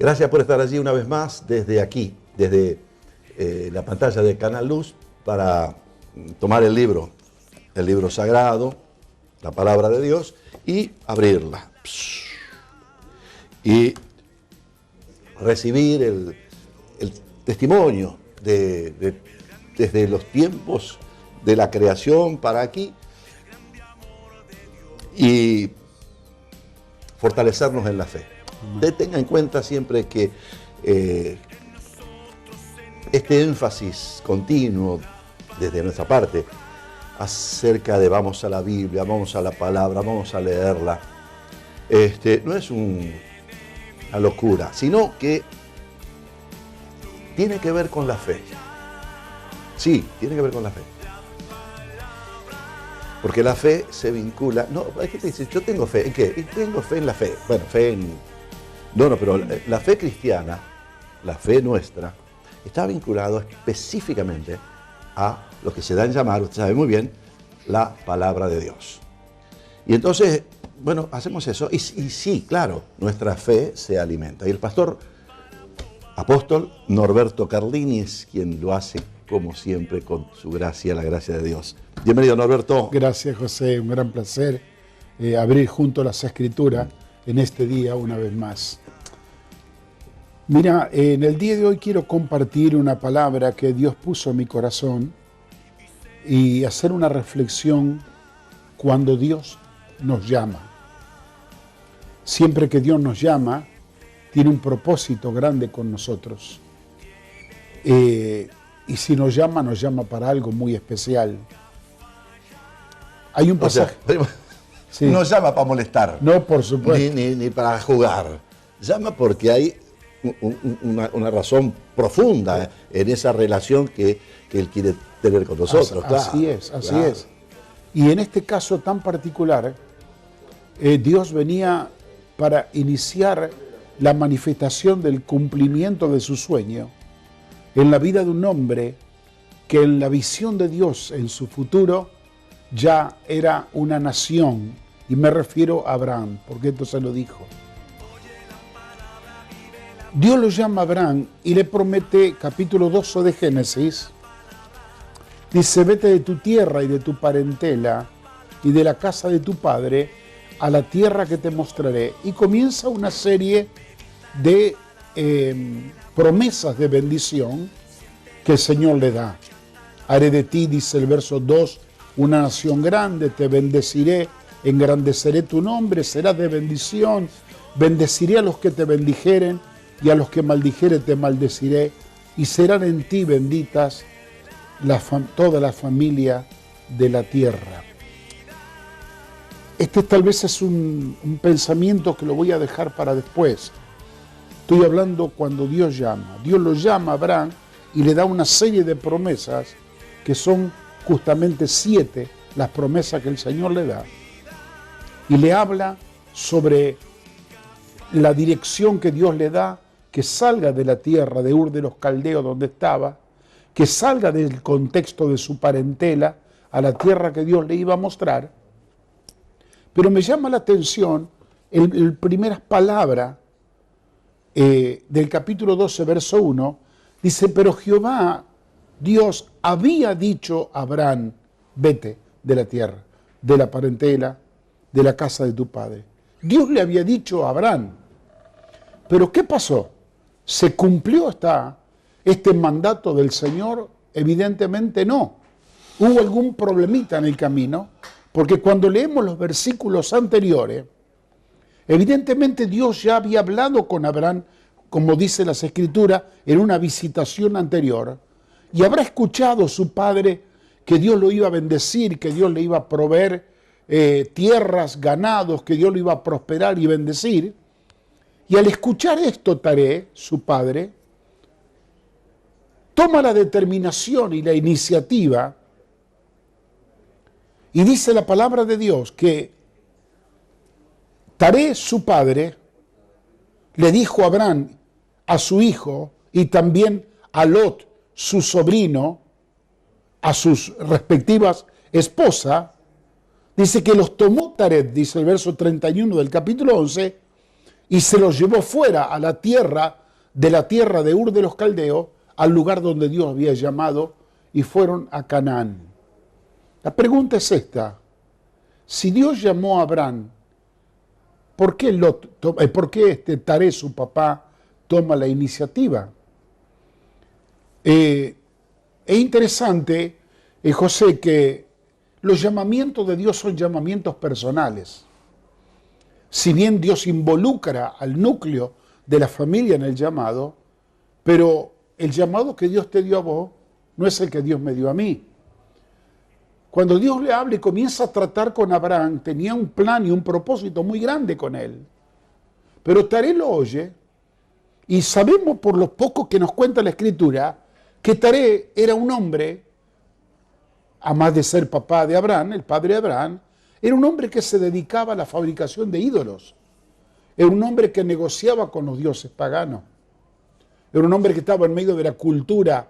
Gracias por estar allí una vez más desde aquí, desde la pantalla de Canal Luz, para tomar el libro sagrado, la palabra de Dios, y abrirla. Y recibir el testimonio desde los tiempos de la creación para aquí, y fortalecernos en la fe. Usted tenga en cuenta siempre que este énfasis continuo desde nuestra parte acerca de vamos a la Biblia, vamos a la palabra, vamos a leerla, no es una locura, sino que tiene que ver con la fe. Sí, tiene que ver con la fe. Porque la fe se vincula. No, hay gente que dice, yo tengo fe. ¿En qué? Tengo fe en la fe. Bueno, fe en. No, pero la fe cristiana, la fe nuestra, está vinculado específicamente a lo que se da en llamar, usted sabe muy bien, la palabra de Dios. Y entonces, bueno, hacemos eso. Y sí, claro, nuestra fe se alimenta. Y el pastor apóstol Norberto Carlini es quien lo hace, como siempre, con su gracia, la gracia de Dios. Bienvenido, Norberto. Gracias, José. Un gran placer abrir junto las Escrituras en este día una vez más. Mira, en el día de hoy quiero compartir una palabra que Dios puso en mi corazón y hacer una reflexión cuando Dios nos llama. Siempre que Dios nos llama, tiene un propósito grande con nosotros. Y si nos llama para algo muy especial. Hay un pasaje. O sea, sí. No llama para molestar. No, por supuesto. Ni para jugar. Llama porque hay una razón profunda en esa relación que Él quiere tener con nosotros. Así es. Y en este caso tan particular, Dios venía para iniciar la manifestación del cumplimiento de su sueño en la vida de un hombre que en la visión de Dios en su futuro ya era una nación, y me refiero a Abraham, porque esto se lo dijo. Dios lo llama a Abraham y le promete, capítulo 12 de Génesis, dice, vete de tu tierra y de tu parentela y de la casa de tu padre a la tierra que te mostraré. Y comienza una serie de promesas de bendición que el Señor le da. Haré de ti, dice el verso 2, una nación grande, te bendeciré, engrandeceré tu nombre, serás de bendición, bendeciré a los que te bendijeren y a los que maldijeren te maldeciré, y serán en ti benditas toda la familia de la tierra. Este tal vez es un pensamiento que lo voy a dejar para después. Estoy hablando cuando Dios llama. Dios lo llama a Abraham y le da una serie de promesas que son justamente 7 las promesas que el Señor le da. Y le habla sobre la dirección que Dios le da, que salga de la tierra de Ur de los Caldeos donde estaba, que salga del contexto de su parentela a la tierra que Dios le iba a mostrar. Pero me llama la atención el primeras palabras del capítulo 12, verso 1, dice, pero Jehová, Dios, había dicho a Abraham, vete de la tierra, de la parentela, de la casa de tu padre. Dios le había dicho a Abraham. Pero ¿qué pasó? ¿Se cumplió este mandato del Señor? Evidentemente no. Hubo algún problemita en el camino, porque cuando leemos los versículos anteriores, evidentemente Dios ya había hablado con Abraham, como dice las Escrituras, en una visitación anterior, y habrá escuchado su padre que Dios lo iba a bendecir, que Dios le iba a proveer tierras, ganados, que Dios lo iba a prosperar y bendecir. Y al escuchar esto, Taré, su padre, toma la determinación y la iniciativa, y dice la palabra de Dios que Taré, su padre, le dijo a Abraham, a su hijo, y también a Lot, su sobrino, a sus respectivas esposas, dice que los tomó Taré, dice el verso 31 del capítulo 11, y se los llevó fuera a la tierra de Ur de los Caldeos, al lugar donde Dios había llamado, y fueron a Canaán. La pregunta es esta: si Dios llamó a Abraham, ¿por qué Taré, su papá, toma la iniciativa? Es interesante, José, que los llamamientos de Dios son llamamientos personales. Si bien Dios involucra al núcleo de la familia en el llamado, pero el llamado que Dios te dio a vos no es el que Dios me dio a mí. Cuando Dios le habla y comienza a tratar con Abraham, tenía un plan y un propósito muy grande con él. Pero Taré lo oye, y sabemos por lo poco que nos cuenta la Escritura, que Taré era un hombre, además de ser papá de Abraham, el padre de Abraham, era un hombre que se dedicaba a la fabricación de ídolos. Era un hombre que negociaba con los dioses paganos. Era un hombre que estaba en medio de la cultura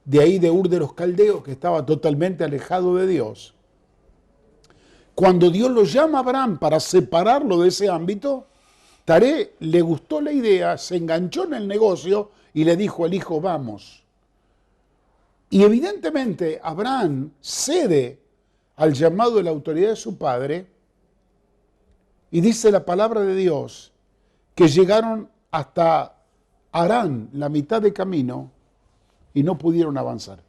de ahí de Ur de los Caldeos, que estaba totalmente alejado de Dios. Cuando Dios lo llama a Abraham para separarlo de ese ámbito, Taré le gustó la idea, se enganchó en el negocio y le dijo al hijo: vamos. Y evidentemente Abraham cede al llamado de la autoridad de su padre, y dice la palabra de Dios que llegaron hasta Harán, la mitad de camino, y no pudieron avanzar.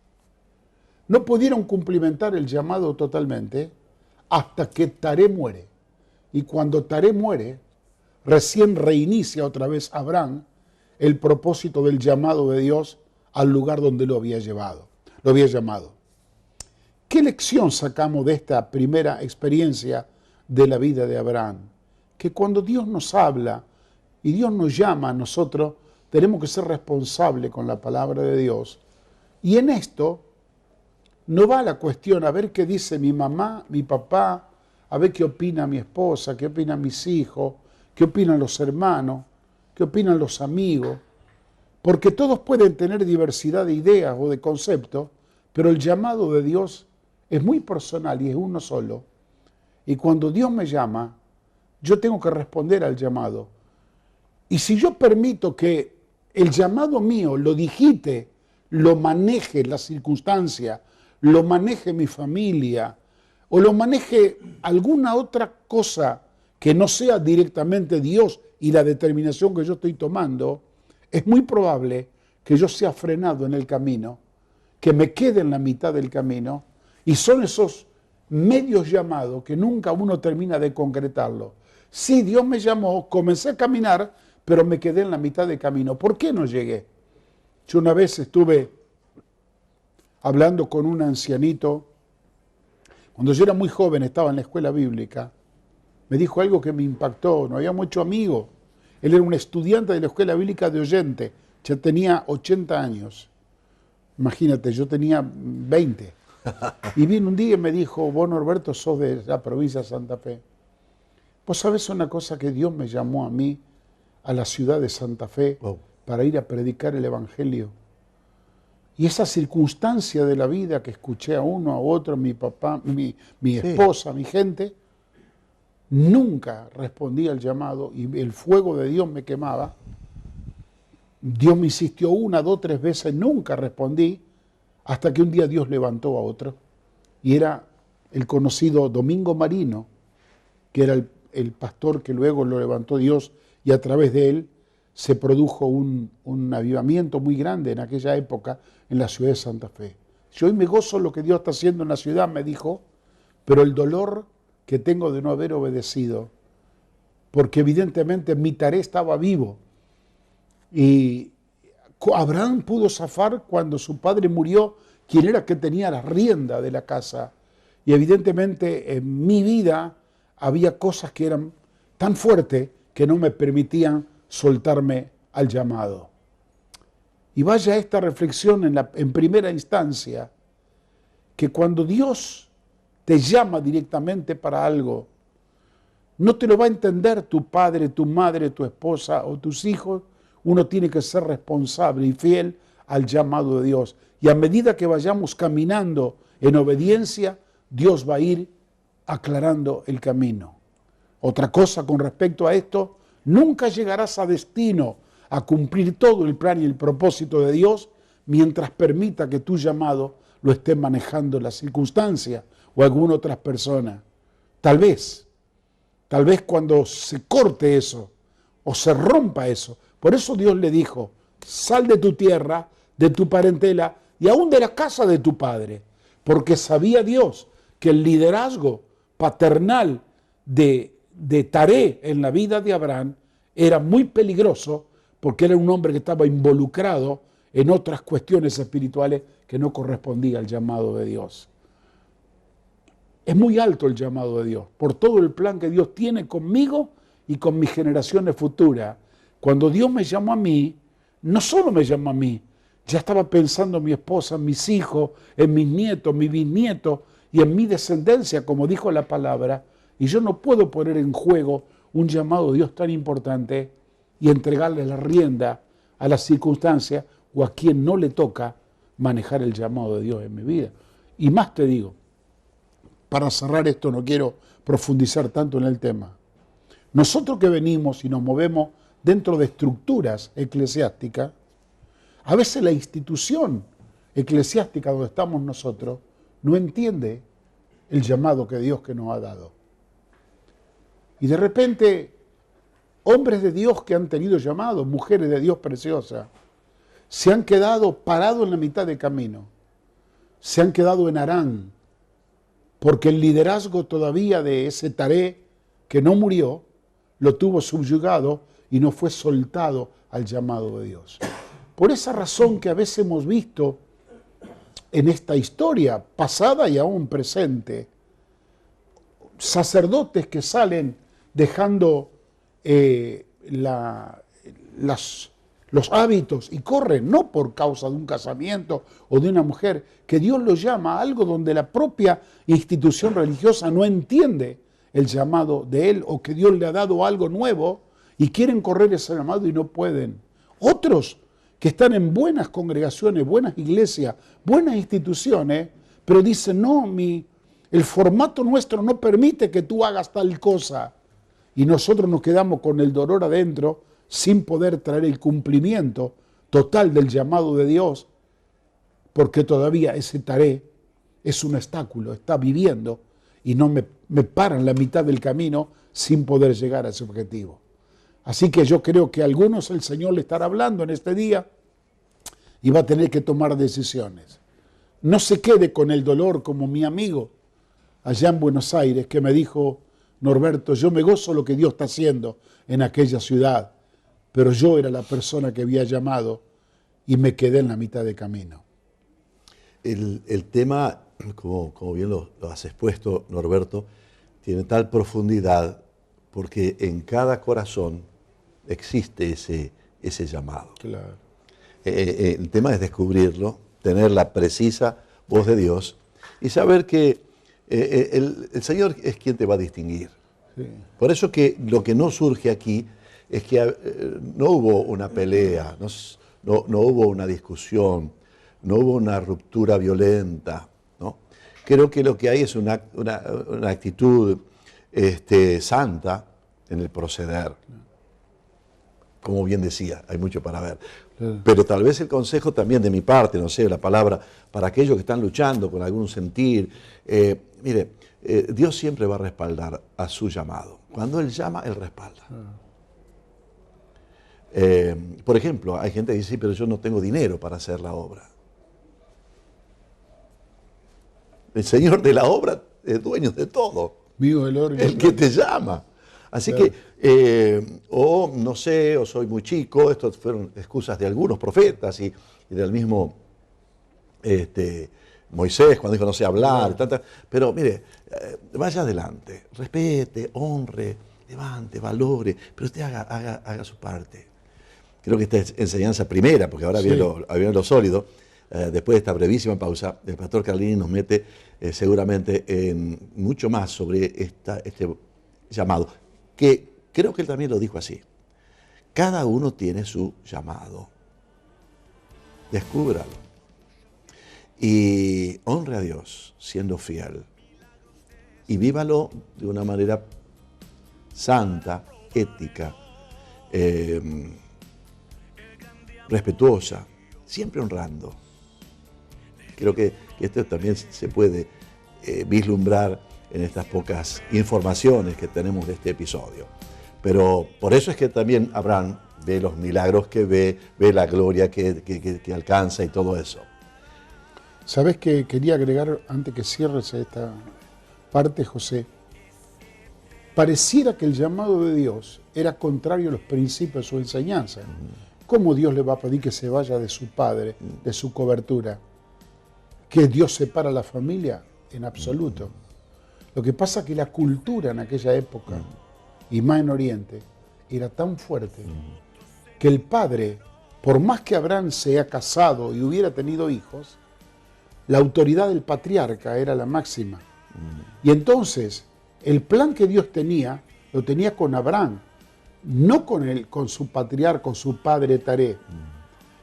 No pudieron cumplimentar el llamado totalmente hasta que Taré muere. Y cuando Taré muere, recién reinicia otra vez Abraham el propósito del llamado de Dios al lugar donde lo había llamado. ¿Qué lección sacamos de esta primera experiencia de la vida de Abraham? Que cuando Dios nos habla y Dios nos llama a nosotros, tenemos que ser responsables con la palabra de Dios. Y en esto no va la cuestión a ver qué dice mi mamá, mi papá, a ver qué opina mi esposa, qué opinan mis hijos, qué opinan los hermanos, qué opinan los amigos. Porque todos pueden tener diversidad de ideas o de conceptos, pero el llamado de Dios es muy personal y es uno solo. Y cuando Dios me llama, yo tengo que responder al llamado. Y si yo permito que el llamado mío lo digite, lo maneje la circunstancia, lo maneje mi familia, o lo maneje alguna otra cosa que no sea directamente Dios y la determinación que yo estoy tomando, es muy probable que yo sea frenado en el camino, que me quede en la mitad del camino, y son esos medios llamados que nunca uno termina de concretarlo. Sí, Dios me llamó, comencé a caminar, pero me quedé en la mitad del camino. ¿Por qué no llegué? Yo una vez estuve hablando con un ancianito, cuando yo era muy joven, estaba en la escuela bíblica, me dijo algo que me impactó, no había mucho amigo. Él era un estudiante de la escuela bíblica de oyente, ya tenía 80 años. Imagínate, yo tenía 20. Y vino un día y me dijo: vos, Norberto, sos de la provincia de Santa Fe. Vos sabés una cosa, que Dios me llamó a mí a la ciudad de Santa Fe para ir a predicar el Evangelio. Y esa circunstancia de la vida que escuché a uno, a otro, mi papá, mi esposa, mi gente, nunca respondí al llamado y el fuego de Dios me quemaba. Dios me insistió 1, 2, 3 veces, nunca respondí, hasta que un día Dios levantó a otro. Y era el conocido Domingo Marino, que era el pastor que luego lo levantó Dios, y a través de él se produjo un avivamiento muy grande en aquella época en la ciudad de Santa Fe. Yo hoy me gozo lo que Dios está haciendo en la ciudad, me dijo, pero el dolor que tengo de no haber obedecido, porque evidentemente mi tarea estaba vivo. Y Abraham pudo zafar cuando su padre murió, quien era que tenía la rienda de la casa. Y evidentemente en mi vida había cosas que eran tan fuertes que no me permitían soltarme al llamado. Y vaya esta reflexión en primera instancia, que cuando Dios te llama directamente para algo, no te lo va a entender tu padre, tu madre, tu esposa o tus hijos. Uno tiene que ser responsable y fiel al llamado de Dios. Y a medida que vayamos caminando en obediencia, Dios va a ir aclarando el camino. Otra cosa con respecto a esto, Nunca llegarás a destino a cumplir todo el plan y el propósito de Dios mientras permita que tu llamado lo esté manejando la circunstancia o alguna otra persona. Tal vez cuando se corte eso o se rompa eso. Por eso Dios le dijo, sal de tu tierra, de tu parentela y aún de la casa de tu padre. Porque sabía Dios que el liderazgo paternal de Taré en la vida de Abraham era muy peligroso porque era un hombre que estaba involucrado en otras cuestiones espirituales que no correspondía al llamado de Dios. Es muy alto el llamado de Dios, por todo el plan que Dios tiene conmigo y con mis generaciones futuras. Cuando Dios me llamó a mí, no solo me llamó a mí, ya estaba pensando en mi esposa, en mis hijos, en mis nietos, mis bisnietos y en mi descendencia, como dijo la palabra, y yo no puedo poner en juego un llamado de Dios tan importante y entregarle la rienda a las circunstancias o a quien no le toca manejar el llamado de Dios en mi vida. Y más te digo, para cerrar esto no quiero profundizar tanto en el tema. Nosotros que venimos y nos movemos dentro de estructuras eclesiásticas, a veces la institución eclesiástica donde estamos nosotros no entiende el llamado que Dios que nos ha dado. Y de repente, hombres de Dios que han tenido llamado, mujeres de Dios preciosas, se han quedado parados en la mitad de camino. Se han quedado en Harán, porque el liderazgo todavía de ese Taré, que no murió, lo tuvo subyugado y no fue soltado al llamado de Dios. Por esa razón que a veces hemos visto en esta historia, pasada y aún presente, sacerdotes que salen dejando los hábitos y corren, no por causa de un casamiento o de una mujer, que Dios los llama a algo donde la propia institución religiosa no entiende el llamado de él o que Dios le ha dado algo nuevo y quieren correr ese llamado y no pueden. Otros que están en buenas congregaciones, buenas iglesias, buenas instituciones, pero dicen, no, el formato nuestro no permite que tú hagas tal cosa. Y nosotros nos quedamos con el dolor adentro sin poder traer el cumplimiento total del llamado de Dios, porque todavía ese Taré es un obstáculo, está viviendo y no me para en la mitad del camino sin poder llegar a ese objetivo. Así que yo creo que a algunos el Señor le estará hablando en este día y va a tener que tomar decisiones. No se quede con el dolor como mi amigo allá en Buenos Aires que me dijo, Norberto, yo me gozo lo que Dios está haciendo en aquella ciudad, pero yo era la persona que había llamado y me quedé en la mitad de camino. El tema, como bien lo has expuesto, Norberto, tiene tal profundidad porque en cada corazón existe ese llamado. Claro. El tema es descubrirlo, tener la precisa voz de Dios y saber que el Señor es quien te va a distinguir. Sí. Por eso que lo que no surge aquí es que no hubo una pelea, no hubo una discusión, no hubo una ruptura violenta, ¿no? Creo que lo que hay es una actitud santa en el proceder. Como bien decía, hay mucho para ver. Pero tal vez el consejo también de mi parte, no sé, la palabra, para aquellos que están luchando con algún sentir, mire, Dios siempre va a respaldar a su llamado. Cuando Él llama, Él respalda. Por ejemplo, hay gente que dice, sí, pero yo no tengo dinero para hacer la obra. El Señor de la obra es dueño de todo. Vivo el oro y el que te llama. Así que, o no sé, o soy muy chico, estas fueron excusas de algunos profetas y del mismo Moisés cuando dijo no sé hablar, pero mire, vaya adelante, respete, honre, levante, valore, pero usted haga su parte. Creo que esta es enseñanza primera, porque ahora viene lo sólido. Después de esta brevísima pausa, el pastor Carlini nos mete seguramente en mucho más sobre este llamado, que creo que él también lo dijo así. Cada uno tiene su llamado. Descúbralo. Y honre a Dios siendo fiel. Y vívalo de una manera santa, ética, respetuosa, siempre honrando. Creo que esto también se puede vislumbrar en estas pocas informaciones que tenemos de este episodio. Pero por eso es que también Abraham ve los milagros que ve la gloria que alcanza y todo eso. ¿Sabes qué quería agregar antes que cierres esta parte, José? Pareciera que el llamado de Dios era contrario a los principios de su enseñanza. ¿Cómo Dios le va a pedir que se vaya de su padre, de su cobertura? ¿Que Dios separa a la familia? En absoluto. Lo que pasa es que la cultura en aquella época, y más en Oriente, era tan fuerte que el padre, por más que Abraham se haya casado y hubiera tenido hijos, la autoridad del patriarca era la máxima. Y entonces, el plan que Dios tenía, lo tenía con Abraham, no con su patriarca, con su padre Taré.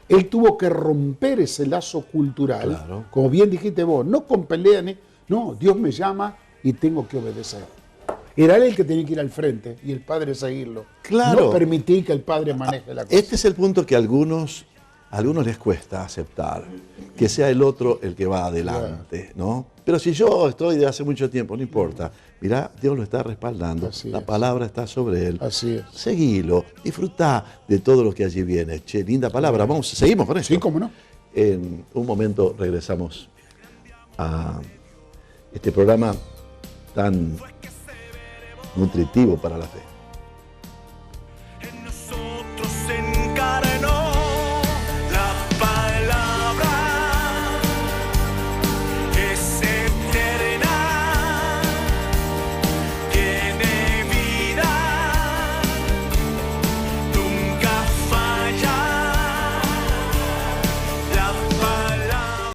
Él tuvo que romper ese lazo cultural, claro, como bien dijiste vos, no con peleas, no, Dios me llama y tengo que obedecer. Era él el que tenía que ir al frente y el padre seguirlo. Claro. No permitir que el padre maneje la cosa. Este es el punto que a algunos les cuesta aceptar, que sea el otro el que va adelante, ¿no? Pero si yo estoy de hace mucho tiempo, no importa. Mirá, Dios lo está respaldando, la palabra está sobre él. Así es. Seguilo, disfrutá de todo lo que allí viene. Che, linda palabra. Vamos, seguimos con esto. Sí, cómo no. En un momento regresamos a este programa tan nutritivo para la fe.